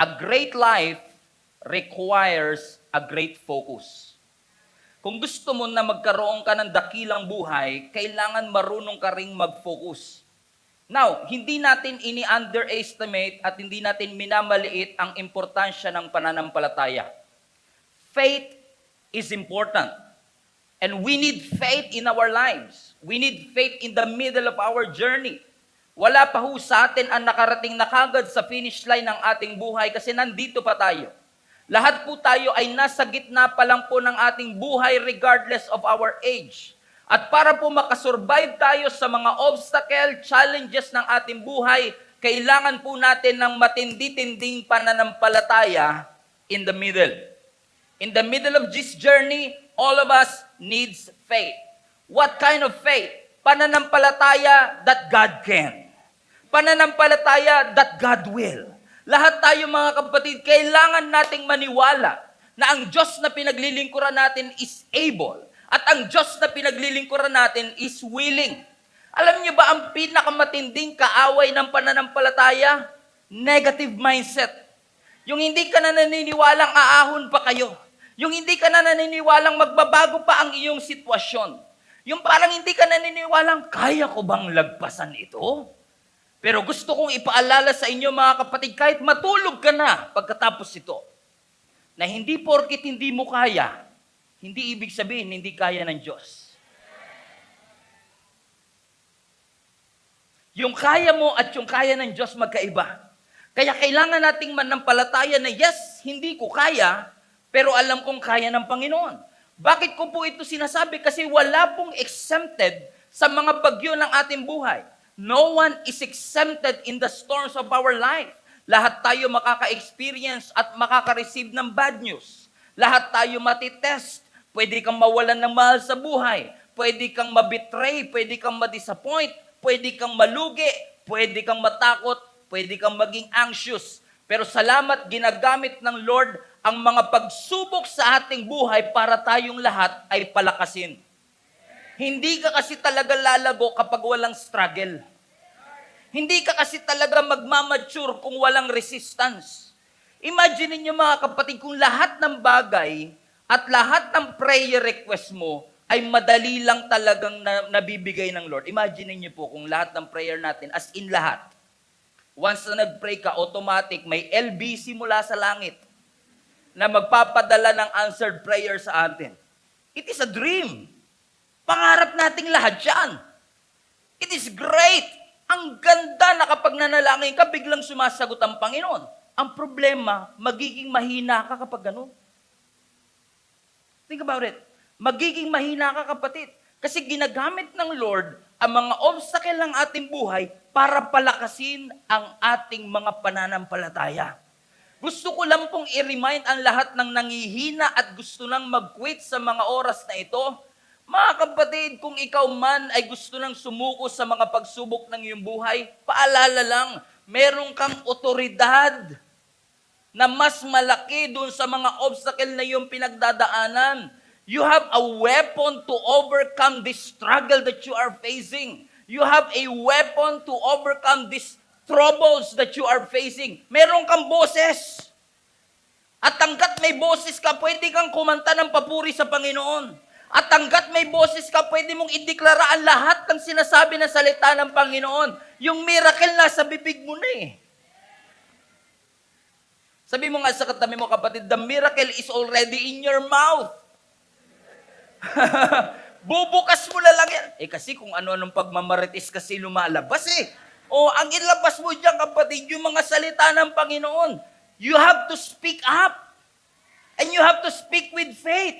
A great life requires a great focus. Kung gusto mo na magkaroon ka ng dakilang buhay, kailangan marunong ka ring mag-focus. Now, hindi natin ini-underestimate at hindi natin minamaliit ang importansya ng pananampalataya. Faith is important. And we need faith in our lives. We need faith in the middle of our journey. Wala pa ho sa atin ang nakarating na kagad sa finish line ng ating buhay kasi nandito pa tayo. Lahat po tayo ay nasa gitna pa lang po ng ating buhay regardless of our age. At para po makasurvive tayo sa mga obstacle, challenges ng ating buhay, kailangan po natin ng matindi-tinding pananampalataya in the middle. In the middle of this journey, all of us needs faith. What kind of faith? Pananampalataya that God can. Pananampalataya that God will. Lahat tayo mga kapatid, kailangan nating maniwala na ang Diyos na pinaglilingkuran natin is able at ang Diyos na pinaglilingkuran natin is willing. Alam niyo ba ang pinakamatinding kaaway ng pananampalataya? Negative mindset. Yung hindi ka na naniniwalang aahon pa kayo. Yung hindi ka na naniniwalang magbabago pa ang iyong sitwasyon. Yung parang hindi ka naniniwalang, kaya ko bang lagpasan ito? Pero gusto kong ipaalala sa inyo mga kapatid, kahit matulog ka na pagkatapos ito, na hindi porkit hindi mo kaya, hindi ibig sabihin hindi kaya ng Diyos. Yung kaya mo at yung kaya ng Diyos magkaiba. Kaya kailangan nating manampalataya na yes, hindi ko kaya, pero alam kong kaya ng Panginoon. Bakit ko po ito sinasabi? Kasi wala pong exempted sa mga bagyo ng ating buhay. No one is exempted in the storms of our life. Lahat tayo makaka-experience at makaka-receive ng bad news. Lahat tayo matitest. Pwede kang mawalan ng mahal sa buhay. Pwede kang mabetray. Pwede kang madisappoint. Pwede kang malugi. Pwede kang matakot. Pwede kang maging anxious. Pero salamat, ginagamit ng Lord ang mga pagsubok sa ating buhay para tayong lahat ay palakasin. Hindi ka kasi talaga lalago kapag walang struggle. Hindi ka kasi talaga magmamature kung walang resistance. Imagine niyo mga kapatid, kung lahat ng bagay at lahat ng prayer request mo ay madali lang talagang nabibigay ng Lord. Imagine niyo po kung lahat ng prayer natin, as in lahat, once na nag-pray ka, automatic, may LBC mula sa langit na magpapadala ng answered prayer sa atin. It is a dream. Pangarap nating lahat yan. It is great. Ang ganda na kapag nanalangin ka, biglang sumasagot ang Panginoon. Ang problema, magiging mahina ka kapag ganun. Think about it. Magiging mahina ka, kapatid. Kasi ginagamit ng Lord ang mga obstacle ng ating buhay para palakasin ang ating mga pananampalataya. Gusto ko lang pong i-remind ang lahat ng nangihina at gusto nang mag-quit sa mga oras na ito. Mga kapatid, kung ikaw man ay gusto nang sumuko sa mga pagsubok ng iyong buhay, paalala lang, meron kang otoridad na mas malaki dun sa mga obstacle na iyong pinagdadaanan. You have a weapon to overcome this struggle that you are facing. You have a weapon to overcome these troubles that you are facing. Meron kang boses. At hanggat may boses ka, pwede kang kumanta ng papuri sa Panginoon. At hanggat may boses ka, pwede mong ideklara ang lahat ng sinasabi na salita ng Panginoon. Yung miracle nasa bibig mo na eh. Sabi mo nga sa katabi mo, kapatid, the miracle is already in your mouth. Bubukas mo na lang yan. Kasi kung ano-anong pagmamaritis kasi lumalabas eh. Ang ilabas mo dyan, kapatid, yung mga salita ng Panginoon. You have to speak up. And you have to speak with faith.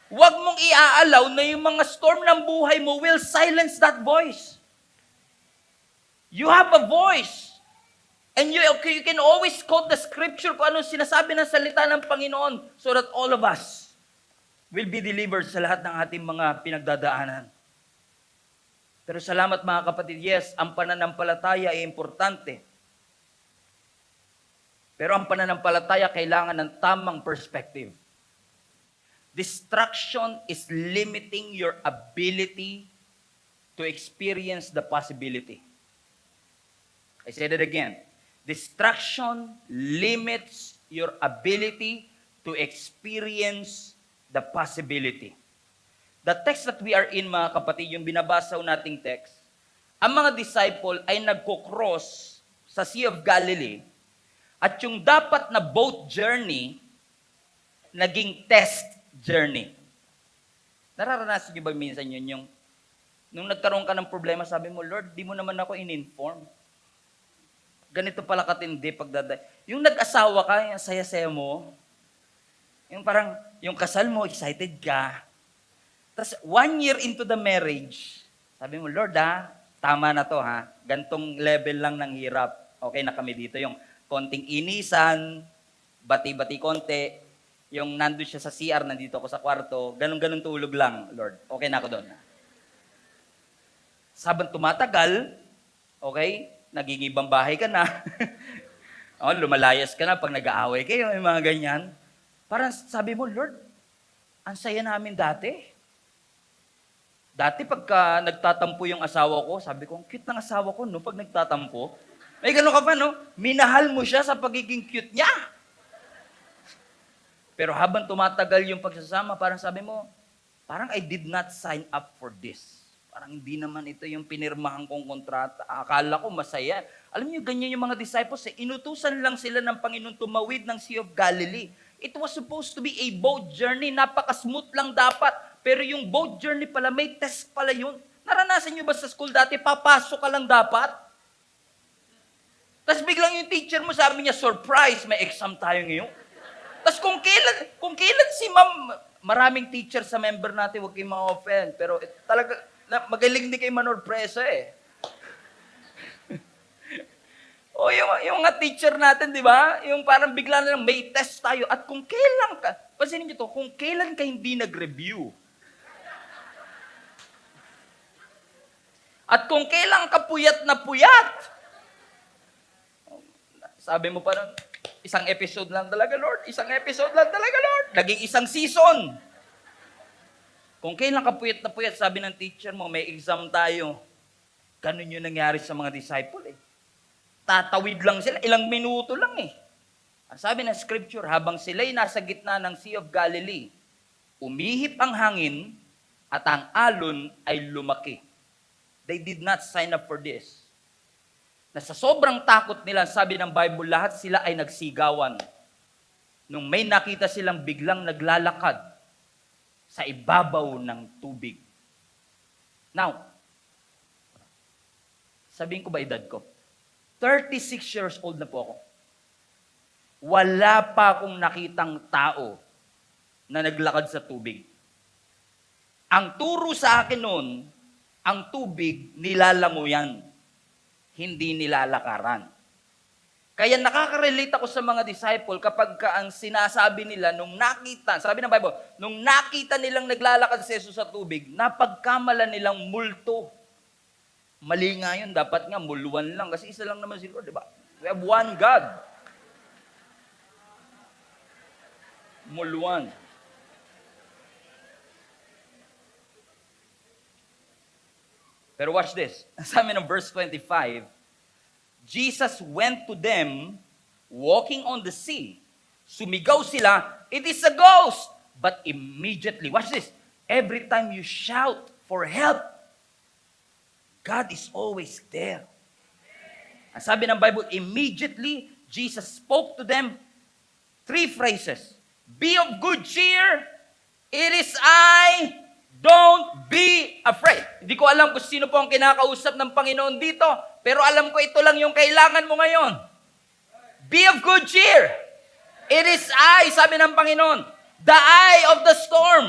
Huwag mong iaalaw na yung mga storm ng buhay mo will silence that voice. You have a voice. And you can always quote the scripture kung anong sinasabi ng salita ng Panginoon so that all of us will be delivered sa lahat ng ating mga pinagdadaanan. Pero salamat mga kapatid, yes, ang pananampalataya ay importante. Pero ang pananampalataya kailangan ng tamang perspective. Distraction is limiting your ability to experience the possibility. I said it again. Distraction limits your ability to experience the possibility. The text that we are in, mga kapatid, yung binabasa nating text, ang mga disciple ay nagko-cross sa Sea of Galilee at yung dapat na boat journey, naging test journey. Nararanasan niyo ba minsan yun yung nung nagkaroon ka ng problema, sabi mo, Lord, di mo naman ako in-inform. Ganito pala katindi pagdaday. Yung nag-asawa ka, yung saya-saya mo, yung parang, yung kasal mo, excited ka. Tapos, 1 year into the marriage, sabi mo, Lord tama na to gantong level lang ng hirap. Okay na kami dito. Yung konting inisan, bati-bati konti, yung nandun siya sa CR, nandito ako sa kwarto, ganun-ganun tulog lang, Lord. Okay na ako doon. Sabang tumatagal, okay, naging ibang bahay ka na. Lumalayas ka na pag nag-aaway kayo, yung mga ganyan. Parang sabi mo, Lord, ang saya namin dati. Dati pagka nagtatampo yung asawa ko, sabi ko, ang cute ng asawa ko, no, pag nagtatampo. May gano'n ka pa, no? Minahal mo siya sa pagiging cute niya. Pero habang tumatagal yung pagsasama, parang sabi mo, parang I did not sign up for this. Parang hindi naman ito yung pinirmahan kong kontrata. Akala ko masaya. Alam niyo, ganyan yung mga disciples. Inutusan lang sila ng Panginoon tumawid ng Sea of Galilee. It was supposed to be a boat journey. Napaka-smooth lang dapat. Pero yung boat journey pala, may test pala yun. Naranasan niyo ba sa school dati, papasok ka lang dapat? Tapos biglang yung teacher mo, sabi niya, surprise, may exam tayo ngayon. Tapos kung kailan si ma'am, maraming teacher sa member natin, huwag kayong ma-offend. Pero talaga, magaling din kay Manor Presa O yung mga teacher natin, di ba? Yung parang bigla na lang may test tayo. At kung kailan ka, pansinin niyo to, kung kailan ka hindi nag-review. At kung kailan ka puyat na puyat. Sabi mo parang, isang episode lang talaga, Lord. Isang episode lang talaga, Lord. Naging isang season. Kung kailan ka puyat na puyat, sabi ng teacher mo, may exam tayo. Ganun yung nangyari sa mga disciple Tatawid lang sila, ilang minuto lang Ang sabi ng scripture, habang sila'y nasa gitna ng Sea of Galilee, umihip ang hangin at ang alon ay lumaki. They did not sign up for this. Na sa sobrang takot nila, sabi ng Bible, lahat sila ay nagsigawan. Nung may nakita silang biglang naglalakad sa ibabaw ng tubig. Now, sabihin ko ba edad ko? 36 years old na po ako. Wala pa akong nakitang tao na naglakad sa tubig. Ang turo sa akin noon, ang tubig nilalanguyan, hindi nilalakaran. Kaya nakaka-relate ako sa mga disciple kapag ang sinasabi nila nung nakita, sabi ng Bible, nung nakita nilang naglalakad si Jesus sa tubig, napagkamala nilang multo. Mali nga yun, dapat nga muluan lang kasi isa lang naman si Lord, di ba? We have one God. Muluan. Pero watch this. Sabi ng verse 25, Jesus went to them walking on the sea. Sumigaw sila, it is a ghost. But immediately, watch this, every time you shout for help, God is always there. Ang sabi ng Bible, immediately, Jesus spoke to them 3 phrases. Be of good cheer, it is I, don't be afraid. Hindi ko alam kung sino po ang kinakausap ng Panginoon dito, pero alam ko ito lang yung kailangan mo ngayon. Be of good cheer. It is I, sabi ng Panginoon, the eye of the storm.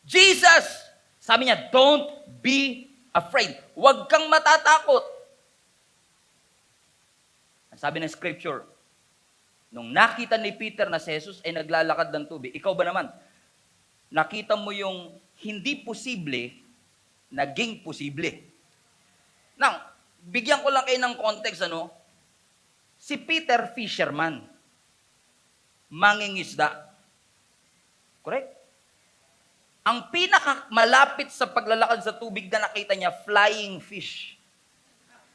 Jesus, sabi niya, don't be afraid. Huwag kang matatakot. Sabi ng scripture, nung nakita ni Peter na si Jesus ay naglalakad ng tubig, ikaw ba naman, nakita mo yung hindi posible, naging posible. Now, bigyan ko lang kayo ng context, Si Peter, fisherman. Mangingisda. Correct? Ang pinakamalapit sa paglalakad sa tubig na nakita niya, flying fish.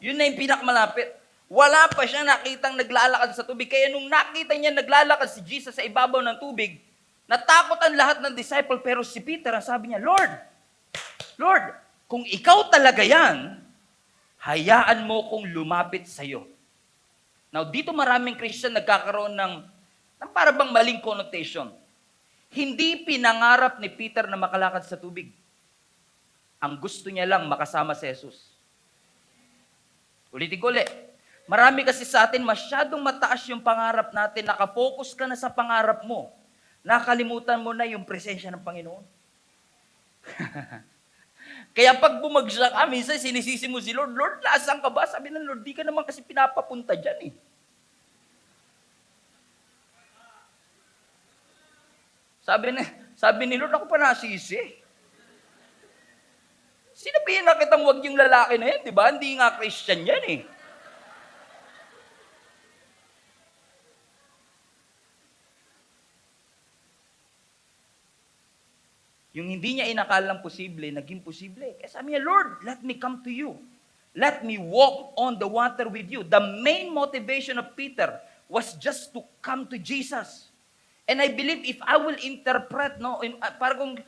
Yun na yung pinakamalapit. Wala pa siya nakitang naglalakad sa tubig. Kaya nung nakita niya naglalakad si Jesus sa ibabaw ng tubig, natakot ang lahat ng disciple, pero si Peter, ang sabi niya, Lord, kung ikaw talaga yan, hayaan mo kong lumapit sa iyo. Now, dito maraming Christian nagkakaroon ng para bang maling connotation. Hindi pinangarap ni Peter na makalakad sa tubig. Ang gusto niya lang makasama si Jesus. Ulitin ko ulit. Marami kasi sa atin masyadong mataas yung pangarap natin, nakafocus ka na sa pangarap mo. Nakalimutan mo na yung presensya ng Panginoon. Kaya pag bumagsak ka, minsan sinisisi mo si Lord, Lord, nasaan ka ba? Sabi ng Lord, di ka naman kasi pinapapunta dyan eh. Sabi ni Lord, ako pa nasisi. Sino ba yung nakitang wag yung lalaki na yan, di ba? Hindi nga Christian yan eh. Yung hindi niya inakalang posible, naging posible. Kaya sabi niya, Lord, let me come to you. Let me walk on the water with you. The main motivation of Peter was just to come to Jesus. And I believe if I will interpret, parang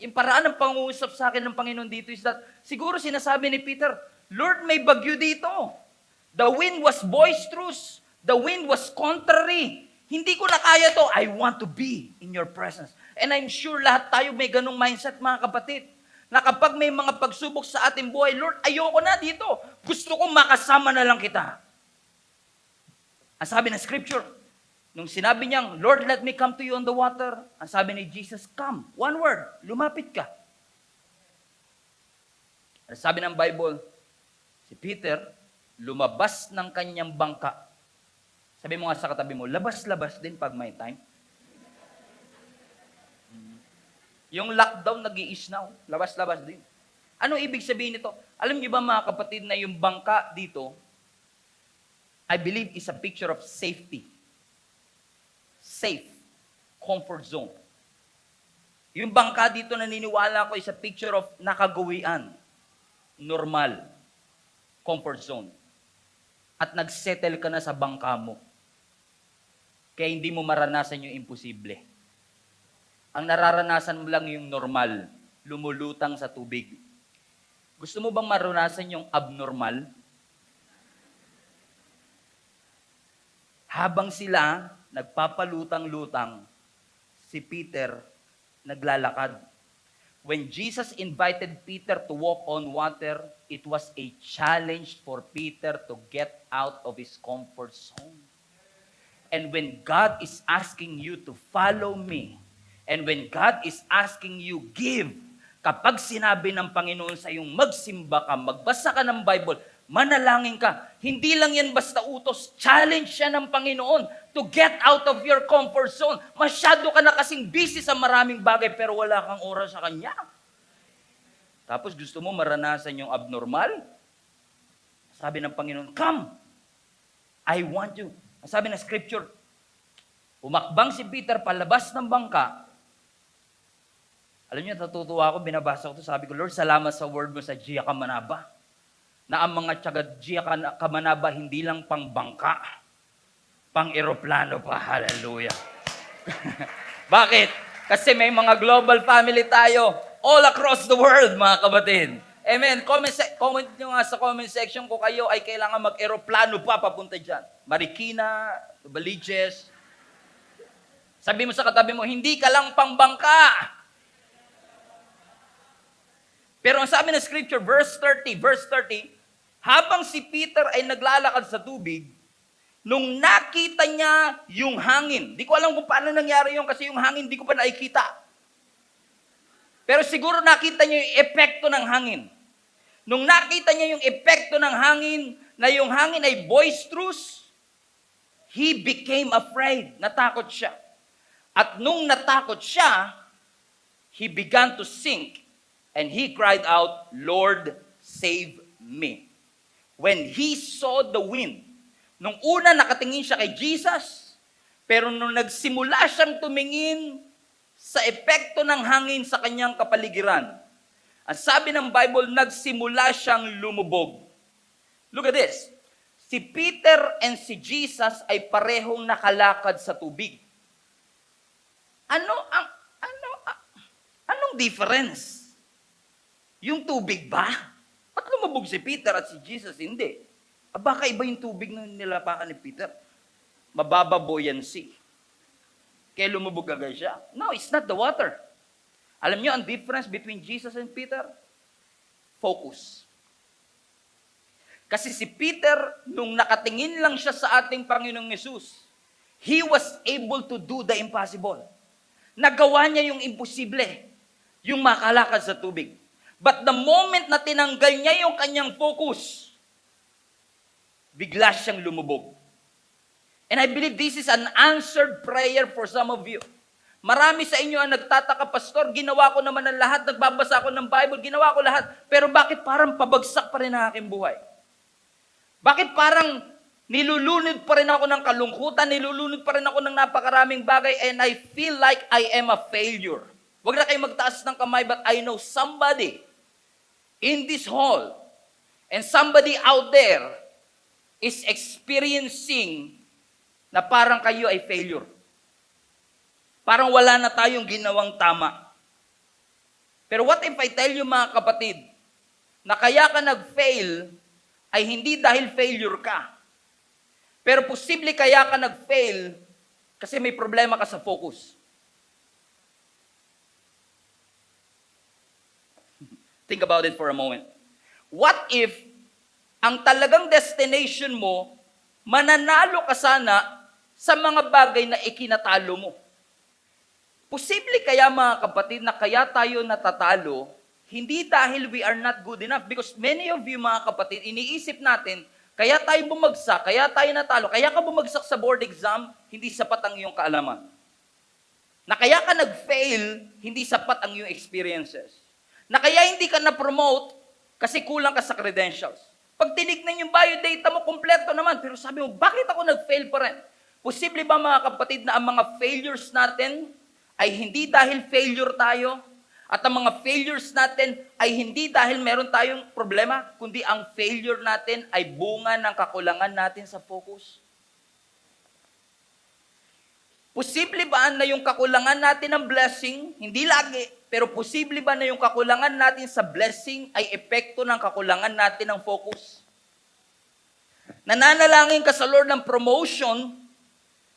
yung paraan ng pangungusap sa akin ng Panginoon dito is that, siguro sinasabi ni Peter, Lord, may bagyo dito. The wind was boisterous. The wind was contrary. Hindi ko na kaya to. I want to be in your presence. And I'm sure lahat tayo may ganung mindset, mga kapatid. Na kapag may mga pagsubok sa ating buhay, Lord, ayoko na dito. Gusto kong makasama na lang kita. Ang sabi ng scripture, nung sinabi niyang, Lord, let me come to you on the water, ang sabi ni Jesus, come. One word, lumapit ka. Ang sabi ng Bible, si Peter, lumabas ng kanyang bangka. Sabi mo nga sa katabi mo, labas-labas din pag may time. Yung lockdown, nag-i-isnaw. Labas-labas din. Ano ibig sabihin nito? Alam niyo ba mga kapatid na yung bangka dito, I believe is a picture of safety. Safe. Comfort zone. Yung bangka dito, naniniwala ko is a picture of nakagawian. Normal. Comfort zone. At nagsettle ka na sa bangka mo. Kaya hindi mo maranasan yung imposible. Ang nararanasan mo lang yung normal, lumulutang sa tubig. Gusto mo bang maranasan yung abnormal? Habang sila nagpapalutang-lutang, si Peter naglalakad. When Jesus invited Peter to walk on water, it was a challenge for Peter to get out of his comfort zone. And when God is asking you to follow me, and when God is asking you, give, kapag sinabi ng Panginoon sa iyong magsimba ka, magbasa ka ng Bible, manalangin ka, hindi lang yan basta utos, challenge siya ng Panginoon to get out of your comfort zone. Masyado ka na kasing busy sa maraming bagay, pero wala kang oras sa Kanya. Tapos gusto mo maranasan yung abnormal? Sabi ng Panginoon, come, I want you. Sabi ng scripture, umakbang si Peter palabas ng bangka. Alam niyo, natutuwa ako, binabasa ko ito, sabi ko, Lord, salamat sa word mo sa Gia Kamanaba. Na ang mga tiyaga Gia Kamanaba, hindi lang pang bangka, pang eroplano pa. Hallelujah. Bakit? Kasi may mga global family tayo all across the world, mga kapatid. Amen. Comment nyo nga sa comment section kung kayo ay kailangan mag-eroplano pa papunta dyan. Marikina, Baliches. Sabi mo sa katabi mo, hindi ka lang pang bangka. Pero ang sabi ng scripture, verse 30, habang si Peter ay naglalakad sa tubig, nung nakita niya yung hangin, di ko alam kung paano nangyari yun kasi yung hangin di ko pa nakikita. Pero siguro nakita niya yung epekto ng hangin. Nung nakita niya yung epekto ng hangin, na yung hangin ay boisterous, he became afraid. Natakot siya. At nung natakot siya, he began to sink. And he cried out, Lord, save me. When he saw the wind, nung una nakatingin siya kay Jesus, pero nung nagsimula siyang tumingin sa epekto ng hangin sa kanyang kapaligiran, ang sabi ng Bible, nagsimula siyang lumubog. Look at this. Si Peter and si Jesus ay parehong nakalakad sa tubig. Anong difference? Yung tubig ba? Ba't lumubog si Peter at si Jesus hindi? Baka iba yung tubig na nilapakan ni Peter. Mababa buoyancy. Kaya lumubog agad siya. No, it's not the water. Alam niyo ang difference between Jesus and Peter? Focus. Kasi si Peter, nung nakatingin lang siya sa ating Panginoong Yesus, he was able to do the impossible. Nagawa niya yung imposible, yung makalakad sa tubig. But the moment na tinanggal niya yung kanyang focus, bigla siyang lumubog. And I believe this is an answered prayer for some of you. Marami sa inyo ang nagtataka, Pastor, ginawa ko naman ang lahat, nagbabasa ko ng Bible, ginawa ko lahat, pero bakit parang pabagsak pa rin ang aking buhay? Bakit parang nilulunod pa rin ako ng kalungkutan, nilulunod pa rin ako ng napakaraming bagay, and I feel like I am a failure. Huwag na kayo magtaas ng kamay, but I know somebody in this hall and somebody out there is experiencing na parang kayo ay failure. Parang wala na tayong ginawang tama. Pero what if I tell you mga kapatid, na kaya ka nag-fail ay hindi dahil failure ka. Pero posible kaya ka nag-fail kasi may problema ka sa focus. Think about it for a moment. What if ang talagang destination mo, mananalo ka sana sa mga bagay na ikinatalo mo? Posible kaya mga kapatid na kaya tayo natatalo, hindi dahil we are not good enough. Because many of you mga kapatid, iniisip natin, kaya tayo bumagsak, kaya tayo natalo, kaya ka bumagsak sa board exam, hindi sapat ang iyong kaalaman. Na kaya ka nag-fail, hindi sapat ang iyong experiences. Na kaya hindi ka na-promote, kasi kulang ka sa credentials. Pag tinignan yung biodata mo, kompleto naman, pero sabi mo, bakit ako nag-fail pa rin? Posible ba mga kapatid na ang mga failures natin ay hindi dahil failure tayo, at ang mga failures natin ay hindi dahil meron tayong problema, kundi ang failure natin ay bunga ng kakulangan natin sa focus? Posible ba na yung kakulangan natin ng blessing, hindi lagi, pero posible ba na yung kakulangan natin sa blessing ay epekto ng kakulangan natin ng focus? Nananalangin ka sa Lord ng promotion,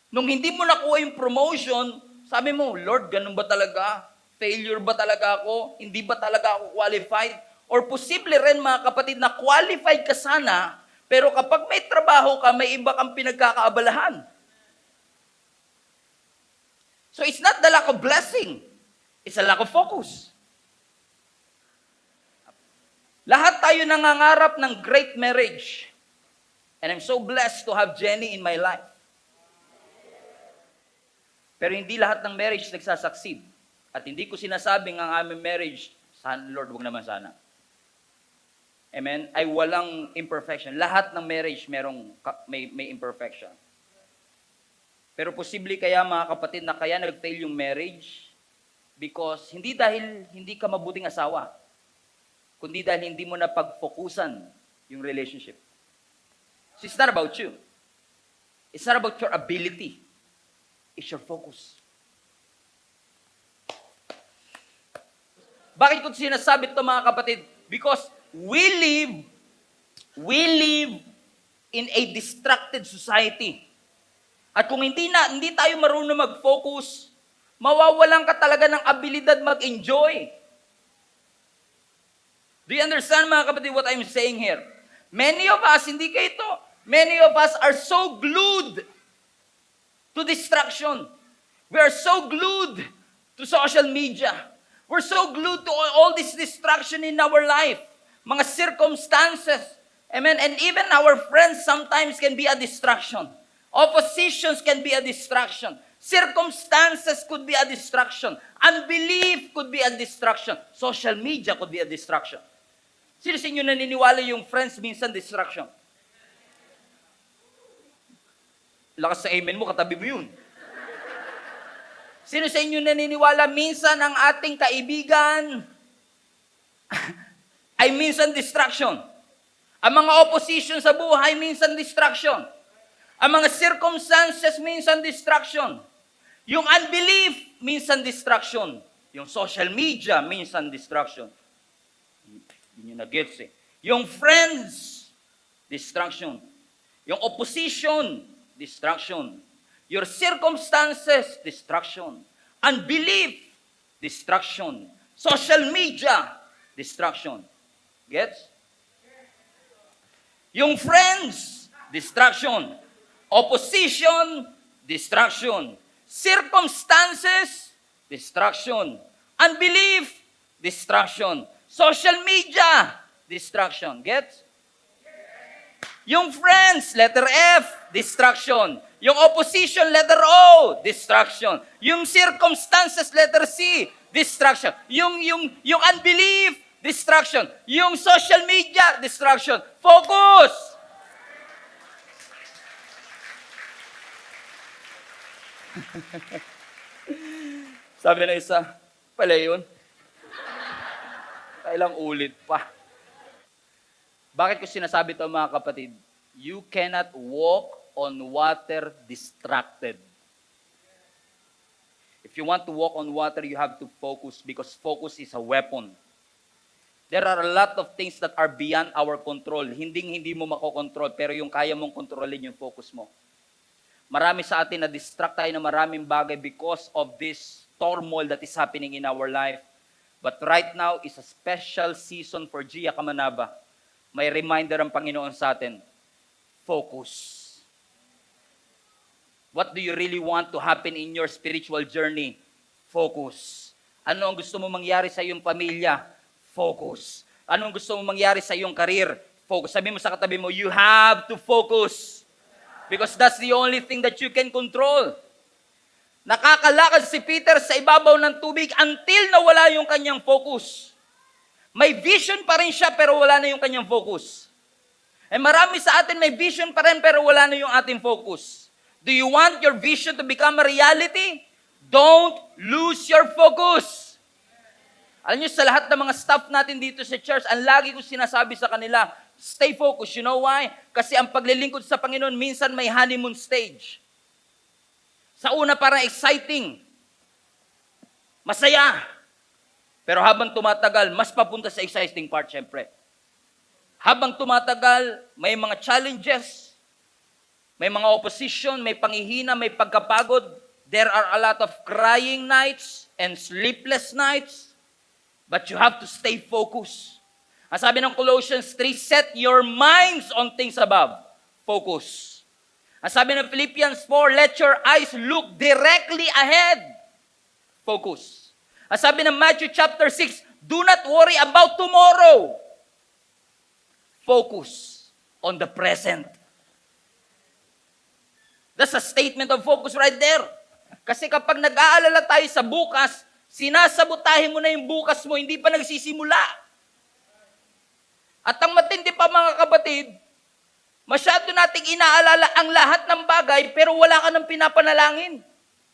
nung hindi mo nakuha yung promotion, sabi mo, Lord, ganun ba talaga? Failure ba talaga ako? Hindi ba talaga ako qualified? Or posible rin mga kapatid na qualified ka sana, pero kapag may trabaho ka, may iba kang pinagkakaabalahan. So it's not the lack of blessing. It's a lack of focus. Lahat tayo nangangarap ng great marriage. And I'm so blessed to have Jenny in my life. Pero hindi lahat ng marriage nagsasucceed. At hindi ko sinasabing ang aming marriage, sana, Lord, wag naman sana. Amen? Ay walang imperfection. Lahat ng marriage may imperfection. Pero posible kaya mga kapatid na kaya nag-fail yung marriage because hindi dahil hindi ka mabuting asawa, kundi dahil hindi mo na pagfokusan yung relationship. So it's not about you. It's not about your ability. It's your focus. Bakit ko sinasabi ito mga kapatid? Because we live in a distracted society. At kung hindi tayo marunong mag-focus, mawawalan ka talaga ng abilidad mag-enjoy. Do you understand mga kapatid what I'm saying here? Many of us, hindi kayo ito, many of us are so glued to distraction. We are so glued to social media. We're so glued to all this distraction in our life. Mga circumstances. Amen. And even our friends sometimes can be a distraction. Oppositions can be a distraction. Circumstances could be a distraction. Unbelief could be a distraction. Social media could be a distraction. Sino sa inyo naniniwala yung friends minsan distraction? Lakas sa amen mo, katabi mo yun. Sino sa inyo naniniwala minsan ang ating kaibigan ay minsan distraction? Ang mga opposition sa buhay, minsan distraction. Ang mga circumstances, minsan distraction. Yung unbelief, minsan distraction. Yung social media, minsan distraction. Hindi nyo na-gets eh. Yung friends, distraction. Yung opposition, distraction. Your circumstances, distraction. Unbelief, distraction. Social media, distraction. Gets? Yung friends, distraction. Opposition, distraction. Circumstances, distraction. Unbelief, distraction. Social media, distraction. Gets? Yung friends, letter F, distraction. Yung opposition, letter O, distraction. Yung circumstances, letter C, distraction. Yung unbelief, distraction. Yung social media, distraction. Focus! Sabi na isa, pala yun. Kailang ulit pa. Bakit ko sinasabi ito mga kapatid? You cannot walk on water distracted. If you want to walk on water, you have to focus because focus is a weapon. There are a lot of things that are beyond our control. Hindi mo makokontrol, pero yung kaya mong kontrolin yung focus mo. Marami sa atin na distract tayo ng maraming bagay because of this turmoil that is happening in our life. But right now is a special season for Gia Kamanaba. May reminder ang Panginoon sa atin. Focus. What do you really want to happen in your spiritual journey? Focus. Ano ang gusto mo mangyari sa iyong pamilya? Focus. Ano ang gusto mo mangyari sa iyong career? Focus. Sabi mo sa katabi mo, you have to focus. Because that's the only thing that you can control. Nakakalakad si Peter sa ibabaw ng tubig until nawala yung kanyang focus. May vision pa rin siya pero wala na yung kanyang focus. Eh marami sa atin may vision pa rin pero wala na yung ating focus. Do you want your vision to become a reality? Don't lose your focus. Alam niyo, sa lahat ng mga staff natin dito sa church, ang lagi ko sinasabi sa kanila, stay focused. You know why? Kasi ang paglilingkod sa Panginoon, minsan may honeymoon stage. Sa una parang exciting. Masaya. Pero habang tumatagal, mas papunta sa exciting part, syempre. Habang tumatagal, may mga challenges, may mga opposition, may panghihina, may pagkapagod. There are a lot of crying nights and sleepless nights. But you have to stay focused. Ang sabi ng Colossians 3, set your minds on things above. Focus. Ang sabi ng Philippians 4, let your eyes look directly ahead. Focus. Ang sabi ng Matthew chapter 6, do not worry about tomorrow. Focus on the present. That's a statement of focus right there. Kasi kapag nag-aalala tayo sa bukas, sinasabotahin mo na yung bukas mo, hindi pa nagsisimula. At ang matindi pa mga kapatid, masyado nating inaalala ang lahat ng bagay, pero wala ka ng pinapanalangin.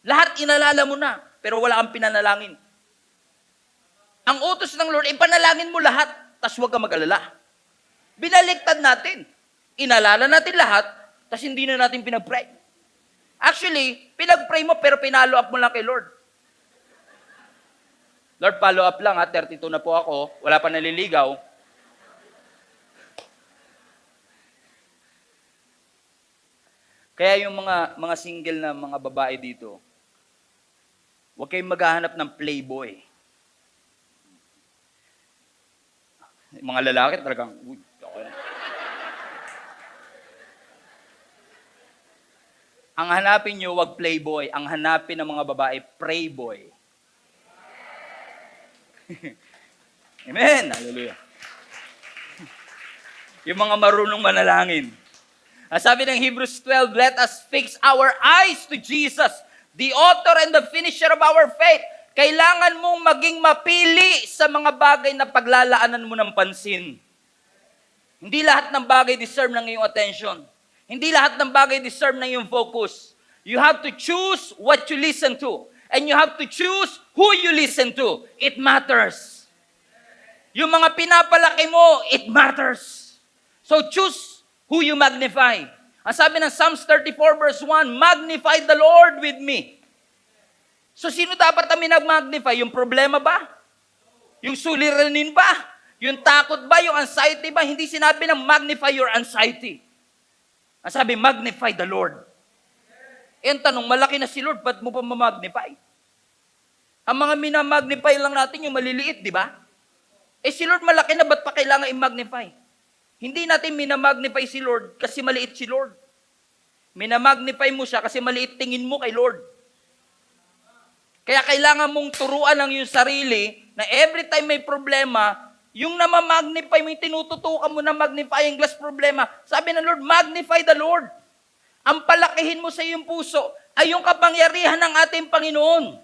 Lahat inalala mo na, pero wala kang pinanalangin. Ang utos ng Lord, ipanalangin mo lahat, tas huwag ka mag-alala. Binaliktad natin. Inalala natin lahat, tas hindi na natin pinag-pray. Actually, pinag-pray mo, pero pinalo up mo lang kay Lord. Lord, follow up lang ha, 32 na po ako, wala pa naliligaw. Kaya yung mga single na mga babae dito, huwag kayong maghahanap ng playboy. Mga lalaki talagang, uy, okay. Ang hanapin nyo, wag playboy. Ang hanapin ng mga babae, prayboy. Amen! Hallelujah. Yung mga marunong manalangin. Sabi ng Hebrews 12, let us fix our eyes to Jesus, the author and the finisher of our faith. Kailangan mong maging mapili sa mga bagay na paglalaanan mo ng pansin. Hindi lahat ng bagay deserve ng iyong attention. Hindi lahat ng bagay deserve ng iyong focus. You have to choose what you listen to. And you have to choose who you listen to. It matters. Yung mga pinapalaki mo, it matters. So choose who you magnify. Ang sabi ng Psalms 34 verse 1, magnify the Lord with me. So sino dapat ang minag-magnify? Yung problema ba? Yung suliranin ba? Yung takot ba? Yung anxiety ba? Hindi sinabi ng magnify your anxiety. Ang sabi, magnify the Lord. E ang tanong, malaki na si Lord, ba't mo pa mamagnify? Ang mga minamagnify lang natin yung maliliit, di ba? Eh si Lord malaki na, ba't pa kailangan i-magnify? Hindi natin minamagnify si Lord kasi maliit si Lord. Minamagnify mo siya kasi maliit tingin mo kay Lord. Kaya kailangan mong turuan ang iyong sarili na every time may problema, yung namamagnify mo, yung tinututukan mo na magnifying glass problema, sabi ng Lord, magnify the Lord. Ang palakihin mo sa iyong puso ay yung kapangyarihan ng ating Panginoon.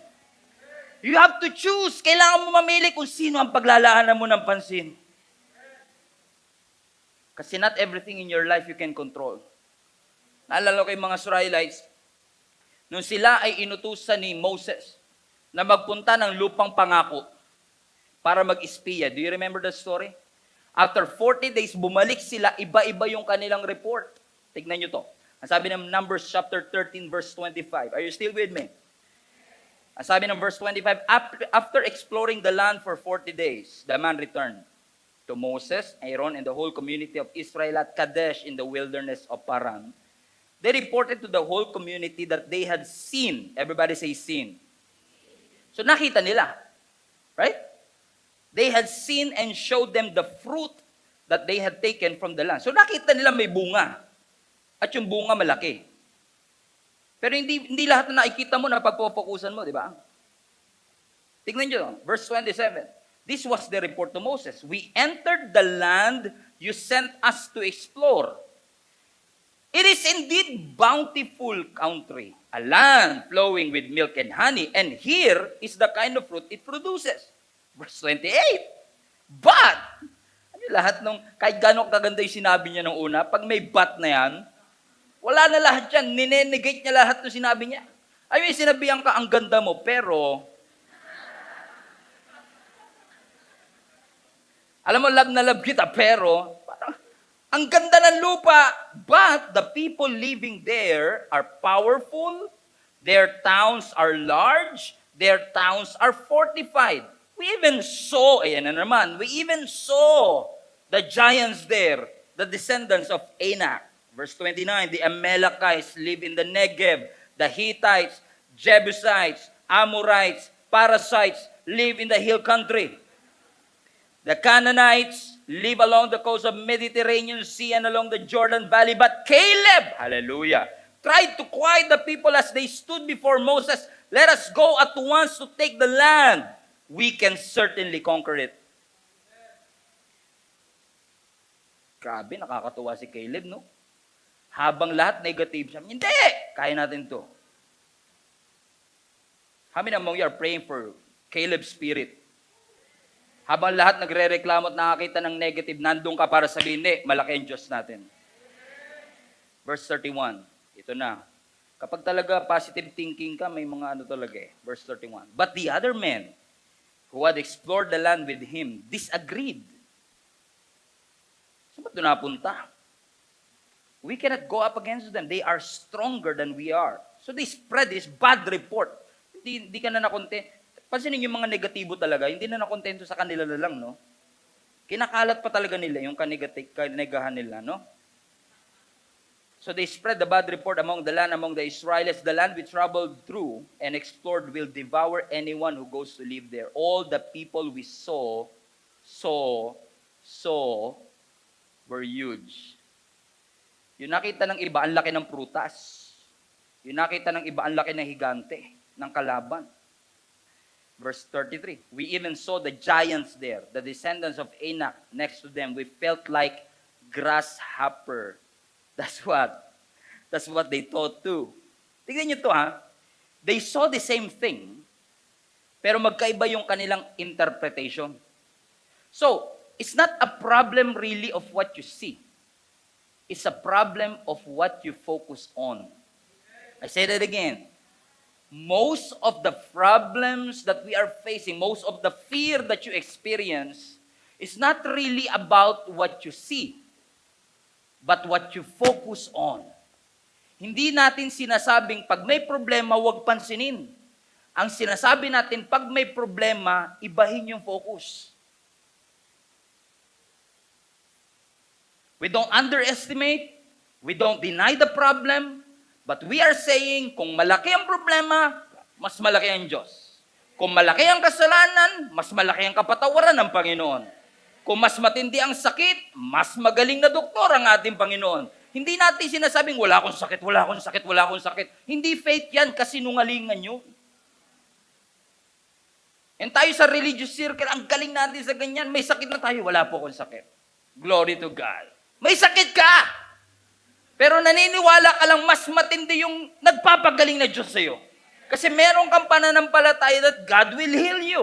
You have to choose. Kailangan mo mamili kung sino ang paglalaanan mo ng pansin. Kasi not everything in your life you can control. Naalala ko yung mga Israelites, nung sila ay inutusan ni Moses na magpunta ng lupang pangako para mag-espiya. Do you remember the story? After 40 days, bumalik sila, iba-iba yung kanilang report. Tignan nyo to. Ang sabi ng Numbers chapter 13 verse 25. Are you still with me? Ang sabi ng verse 25, after exploring the land for 40 days, the man returned to Moses, Aaron, and the whole community of Israel at Kadesh in the wilderness of Paran. They reported to the whole community that they had seen. Everybody say seen. So nakita nila. Right? They had seen and showed them the fruit that they had taken from the land. So nakita nila may bunga. At yung bunga malaki. Pero hindi lahat na nakikita mo na pagpofokusan mo, di ba? Tingnan nyo, verse 27. This was the report to Moses. We entered the land you sent us to explore. It is indeed bountiful country, a land flowing with milk and honey, and here is the kind of fruit it produces. Verse 28. But, ano lahat nung, kahit gano'ng kaganda yung sinabi niya nung una, pag may but na yan, wala na lahat yan, ninenegate niya lahat ng sinabi niya. Ay, may sinabihan ka, ang ganda mo, pero, alam mo, love na love kita, pero, parang, ang ganda ng lupa, but the people living there are powerful, their towns are large, their towns are fortified. We even saw, ayan na naman, we even saw the giants there, the descendants of Anak. Verse 29, the Amalekites live in the Negev, the Hittites, Jebusites, Amorites, Parasites live in the hill country. The Canaanites live along the coast of Mediterranean Sea and along the Jordan Valley. But Caleb, hallelujah, tried to quiet the people as they stood before Moses. Let us go at once to take the land. We can certainly conquer it. Grabe, nakakatuwa si Caleb, no? Habang lahat negative siya, hindi! Kaya natin to. How many among you are praying for Caleb's spirit? Habang lahat nagre-reklamo at nakakita ng negative, nandun ka para sabihin, hindi, malaki ang Diyos natin. Verse 31, ito na. Kapag talaga positive thinking ka, may mga ano talaga eh. Verse 31. But the other men who had explored the land with him disagreed. Saan ba ito napunta? We cannot go up against them. They are stronger than we are. So they spread this bad report. Hindi ka na nakonte. Pansinin yung mga negatibo talaga, hindi na nakontento sa kanila na lang, no? Kinakalat pa talaga nila yung kanegahan nila, no? So they spread the bad report among the land, among the Israelites. The land we traveled through and explored will devour anyone who goes to live there. All the people we saw were huge. Yung nakita ng iba, ang laki ng prutas. Yung nakita ng iba, ang laki ng higante, ng kalaban. Verse 33, we even saw the giants there, the descendants of Anak next to them. We felt like grasshopper. That's what they thought too. Tignan niyo to ha. They saw the same thing, pero magkaiba yung kanilang interpretation. So, it's not a problem really of what you see. It's a problem of what you focus on. I say that again. Most of the problems that we are facing, most of the fear that you experience, is not really about what you see. but what you focus on. Hindi natin sinasabing pag may problema, huwag pansinin. Ang sinasabi natin, pag may problema, ibahin yung focus. We don't underestimate, we don't deny the problem, but we are saying, kung malaki ang problema, mas malaki ang Diyos. Kung malaki ang kasalanan, mas malaki ang kapatawaran ng Panginoon. Kung mas matindi ang sakit, mas magaling na doktor ang ating Panginoon. Hindi natin sinasabing, wala akong sakit, wala akong sakit, wala akong sakit. Hindi faith yan, kasinungalingan yun. And tayo sa religious circle, ang galing natin sa ganyan, may sakit na tayo, wala po akong sakit. Glory to God. May sakit ka! Pero naniniwala ka lang, mas matindi yung nagpapagaling na Diyos sa'yo. Kasi meron kang pananampalataya that God will heal you.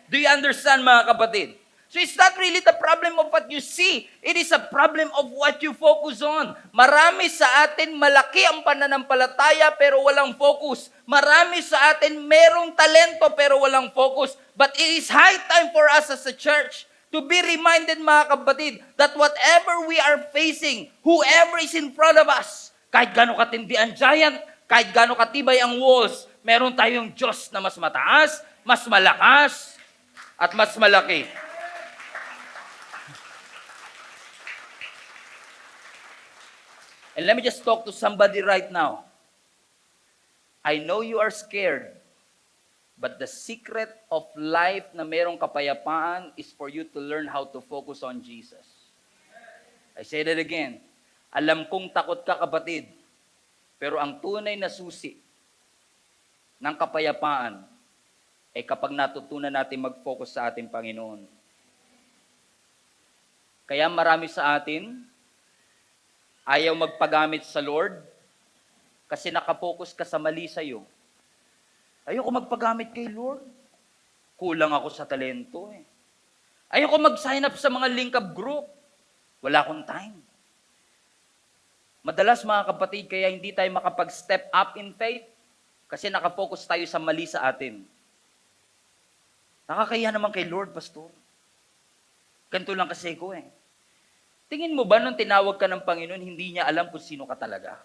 Do you understand, mga kapatid? So it's not really the problem of what you see. It is a problem of what you focus on. Marami sa atin malaki ang pananampalataya pero walang focus. Marami sa atin merong talento pero walang focus. But it is high time for us as a church to be reminded, mga kapatid, that whatever we are facing, whoever is in front of us, kahit gano'ng katindi ang giant, kahit gano'ng katibay ang walls, meron tayong Diyos na mas mataas, mas malakas, at mas malaki. And let me just talk to somebody right now. I know you are scared, but the secret of life na merong kapayapaan is for you to learn how to focus on Jesus. I say that again. Alam kong takot ka, kapatid, pero ang tunay na susi ng kapayapaan ay kapag natutunan natin mag-focus sa ating Panginoon. Kaya marami sa atin ayaw magpagamit sa Lord kasi nakapokus ka sa mali sa'yo. Ayoko magpagamit kay Lord. Kulang ako sa talento eh. Ayoko mag-sign up sa mga link-up group. Wala akong time. Madalas, mga kapatid, kaya hindi tayo makapag-step up in faith kasi nakapokus tayo sa mali sa atin. Nakakaya naman kay Lord, Pastor. Ganito lang kasi ko eh. Tingin mo ba nung tinawag ka ng Panginoon, hindi niya alam kung sino ka talaga?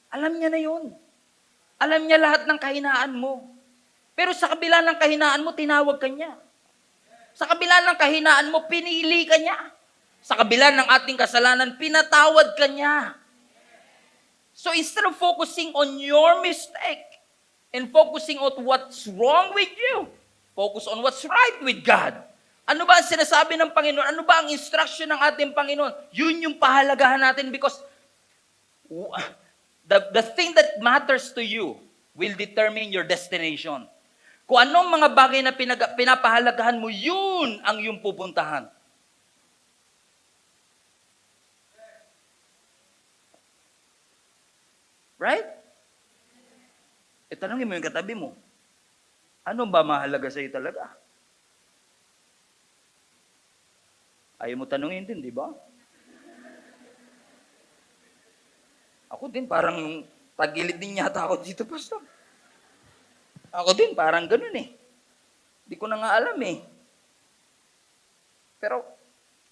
Alam niya na yun. Alam niya lahat ng kahinaan mo. Pero sa kabila ng kahinaan mo, tinawag ka niya. Sa kabila ng kahinaan mo, pinili ka niya. Sa kabila ng ating kasalanan, pinatawad ka niya. So instead of focusing on your mistake and focusing on what's wrong with you, focus on what's right with God. Ano ba ang sinasabi ng Panginoon? Ano ba ang instruction ng ating Panginoon? Yun yung pahalagahan natin because the thing that matters to you will determine your destination. Kung anong mga bagay na pinapahalagahan mo, yun ang iyong pupuntahan. Right? Tanongin mo yung katabi mo. Ano ba mahalaga sa'yo talaga? Ayaw mo tanungin din, di ba? Ako din, parang tagilid din yata ako dito, Pastor. Ako din, parang ganun eh. Di ko na nga alam eh. Pero,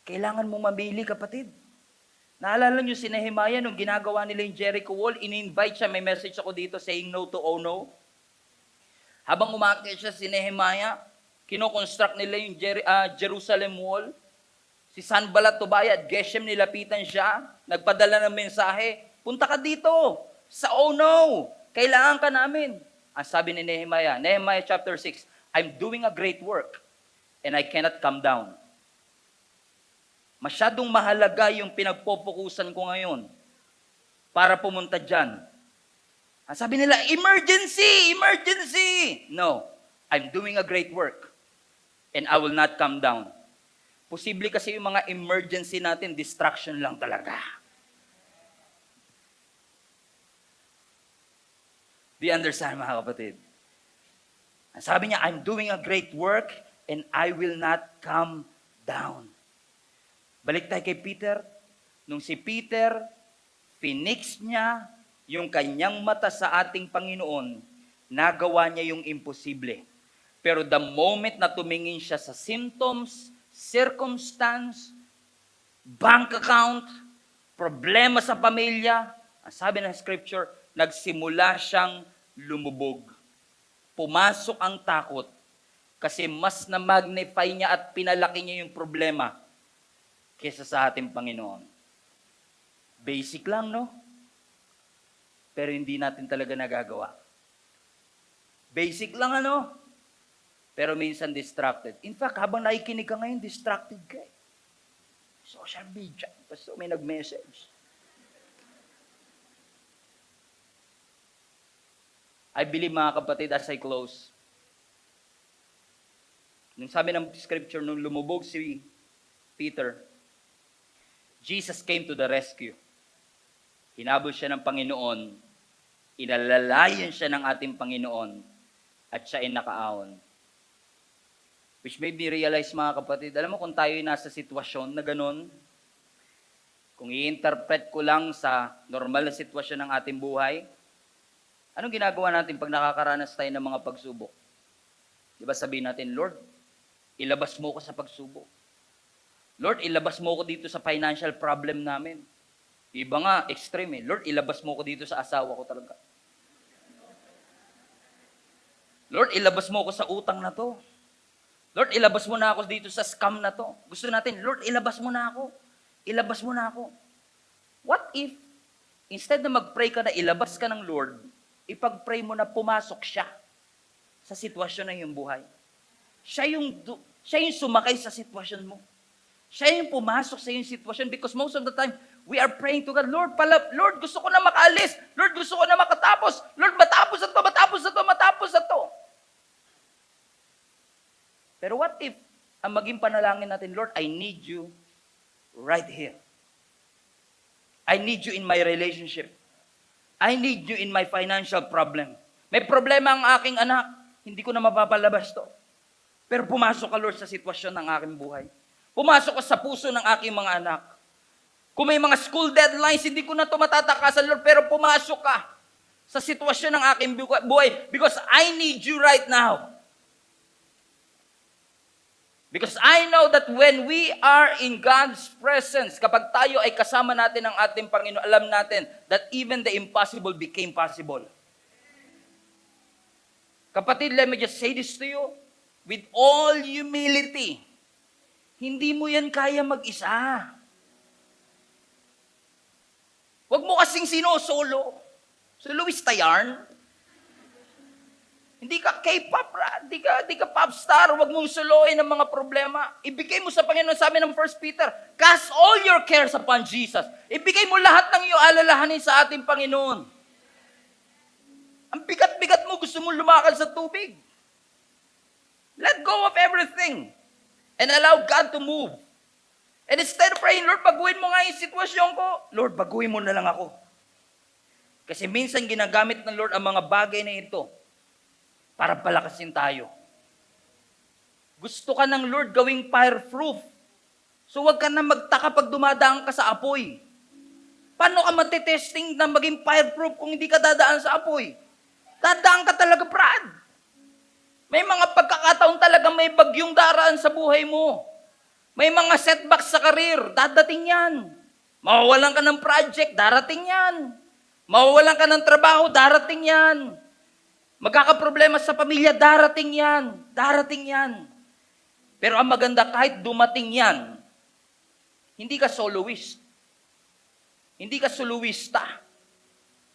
kailangan mo mamili, kapatid. Naalala nyo si Nehemiah, nung ginagawa nila yung Jericho Wall, in-invite siya, may message ako dito saying no to Ono. Habang umakyat siya si Nehemiah, kinoconstruct nila yung Jerusalem Wall. Si Sanballat, Tobiah at Geshem nilapitan siya, nagpadala ng mensahe, punta ka dito, sa Ono, kailangan ka namin. Ang sabi ni Nehemiah, Nehemiah chapter 6, I'm doing a great work and I cannot come down. Masyadong mahalaga yung pinagpopokusan ko ngayon para pumunta dyan. Ang sabi nila, emergency, emergency. No, I'm doing a great work and I will not come down. Posible kasi yung mga emergency natin, distraction lang talaga. Do you understand, mga kapatid? Ang sabi niya, I'm doing a great work and I will not come down. Balik tayo kay Peter. Nung si Peter, finix niya yung kanyang mata sa ating Panginoon, nagawa niya yung imposible. Pero the moment na tumingin siya sa symptoms, circumstance, bank account, problema sa pamilya, ang sabi ng scripture, nagsimula siyang lumubog. Pumasok ang takot kasi mas na-magnify niya at pinalaki niya yung problema kaysa sa ating Panginoon. Basic lang, no? Pero hindi natin talaga nagagawa. Basic lang, ano? Pero minsan distracted. In fact, habang nakikinig ka ngayon, distracted ka eh. Social media. Basta may nag-message. I believe, mga kapatid, as I close, nung sabi ng scripture, nung lumubog si Peter, Jesus came to the rescue. Hinabol siya ng Panginoon, inalalayan siya ng ating Panginoon, at siya ay nakaahon. Which made me realize, mga kapatid, alam mo kung tayo ay nasa sitwasyon na ganun, kung i-interpret ko lang sa normal na sitwasyon ng ating buhay, anong ginagawa natin pag nakakaranas tayo ng mga pagsubok? Di ba sabihin natin, Lord, ilabas mo ko sa pagsubok. Lord, ilabas mo ko dito sa financial problem namin. Iba nga, extreme eh. Lord, ilabas mo ko dito sa asawa ko talaga. Lord, ilabas mo ko sa utang na to. Lord, ilabas mo na ako dito sa scam na to. Gusto natin, Lord, ilabas mo na ako. Ilabas mo na ako. What if, instead na mag-pray ka na ilabas ka ng Lord, ipag-pray mo na pumasok siya sa sitwasyon ng iyong buhay. Siya yung sumakay sa sitwasyon mo. Siya yung pumasok sa iyong sitwasyon because most of the time, we are praying to God, Lord, gusto ko na makaalis. Lord, gusto ko na makatapos. Lord, matapos na to, matapos na to, matapos na to. Pero what if, ang maging panalangin natin, Lord, I need you right here. I need you in my relationship. I need you in my financial problem. May problema ang aking anak, hindi ko na mapapalabas to. Pero pumasok ka, Lord, sa sitwasyon ng aking buhay. Pumasok ka sa puso ng aking mga anak. Kung may mga school deadlines, hindi ko na to matatakasan, Lord, pero pumasok ka sa sitwasyon ng aking buhay because I need you right now. Because I know that when we are in God's presence, kapag tayo ay kasama natin ang ating Panginoon, alam natin that even the impossible became possible. Kapatid, let me just say this to you. With all humility, hindi mo yan kaya mag-isa. Huwag mo kasing sinosolo. Soloista yarn. Hindi ka K-pop, hindi ka pop star, huwag mong soloin ang mga problema. Ibigay mo sa Panginoon, sabi ng 1 Peter, cast all your cares upon Jesus. Ibigay mo lahat ng iyong alalahanin sa ating Panginoon. Ang bigat-bigat mo, gusto mong lumakad sa tubig. Let go of everything and allow God to move. And instead of praying, Lord, baguhin mo nga yung sitwasyon ko. Lord, baguhin mo na lang ako. Kasi minsan ginagamit ng Lord ang mga bagay na ito para palakasin tayo. Gusto ka ng Lord gawing fireproof. So wag ka na magtaka pag dumadaan ka sa apoy. Paano ka matitesting na maging fireproof kung hindi ka dadaan sa apoy? Dadaan ka talaga, Brad. May mga pagkakataon talaga may bagyong daraan sa buhay mo. May mga setbacks sa karir, dadating yan. Mawawalan ka ng project, darating yan. Mawawalan ka ng trabaho, darating yan. Magkakaproblema sa pamilya, darating yan. Darating yan. Pero ang maganda, kahit dumating yan, hindi ka soloist. Hindi ka soloista.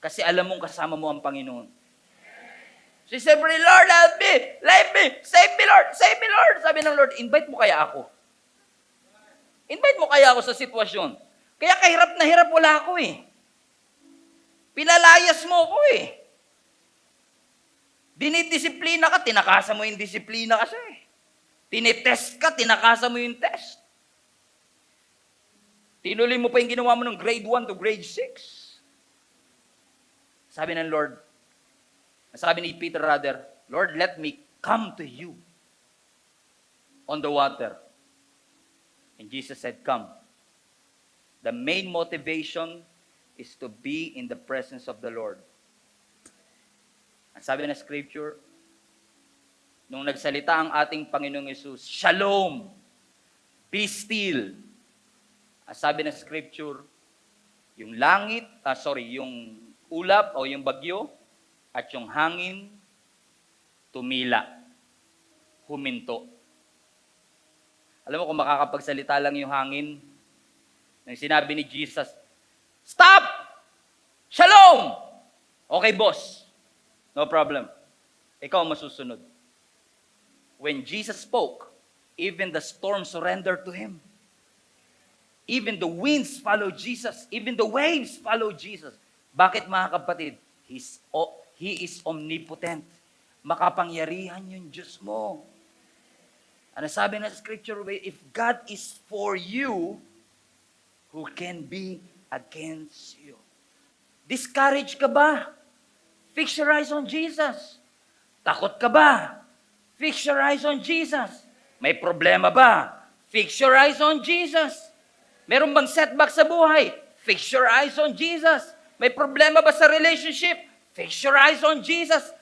Kasi alam mong kasama mo ang Panginoon. So siyempre, Lord, help me! Help me! Save me, Lord! Save me, Lord! Sabi ng Lord, invite mo kaya ako? Invite mo kaya ako sa sitwasyon? Kaya kahirap na hirap wala ako eh. Pinalayas mo ko eh. Dinidisiplina ka, tinakasa mo yung disiplina kasi. Tinitest ka, tinakasa mo yung test. Tinuloy mo pa yung ginawa mo ng grade 1 to grade 6. Sabi ng Lord, sabi ni Peter rather, Lord, let me come to you on the water. And Jesus said, come. The main motivation is to be in the presence of the Lord. Ang sabi ng scripture, nung nagsalita ang ating Panginoong Yesus, Shalom, be still. Ang sabi ng scripture, Yung langit, yung ulap o yung bagyo, at yung hangin, tumila, huminto. Alam mo kung makakapagsalita lang yung hangin, nang sinabi ni Jesus, "Stop! Shalom!" Okay, boss. No problem. Ikaw ang masusunod. When Jesus spoke, even the storm surrendered to Him. Even the winds follow Jesus. Even the waves follow Jesus. Bakit mga kapatid? He is omnipotent. Makapangyarihan yung Diyos mo. Ano sabi ng scripture? If God is for you, who can be against you? Discouraged ka ba? Fix your eyes on Jesus. Takot ka ba? Fix your eyes on Jesus. May problema ba? Fix your eyes on Jesus. Meron bang setback sa buhay? Fix your eyes on Jesus. May problema ba sa relationship? Fix your eyes on Jesus.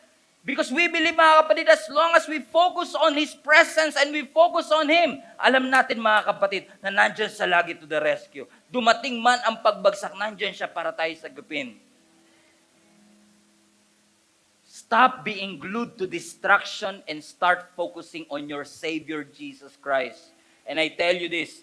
Because we believe, mga kapatid, as long as we focus on His presence and we focus on Him, alam natin, mga kapatid, na nandyan siya lagi to the rescue. Dumating man ang pagbagsak, nandyan siya para tayo sagupin. Stop being glued to distraction and start focusing on your Savior, Jesus Christ. And I tell you this,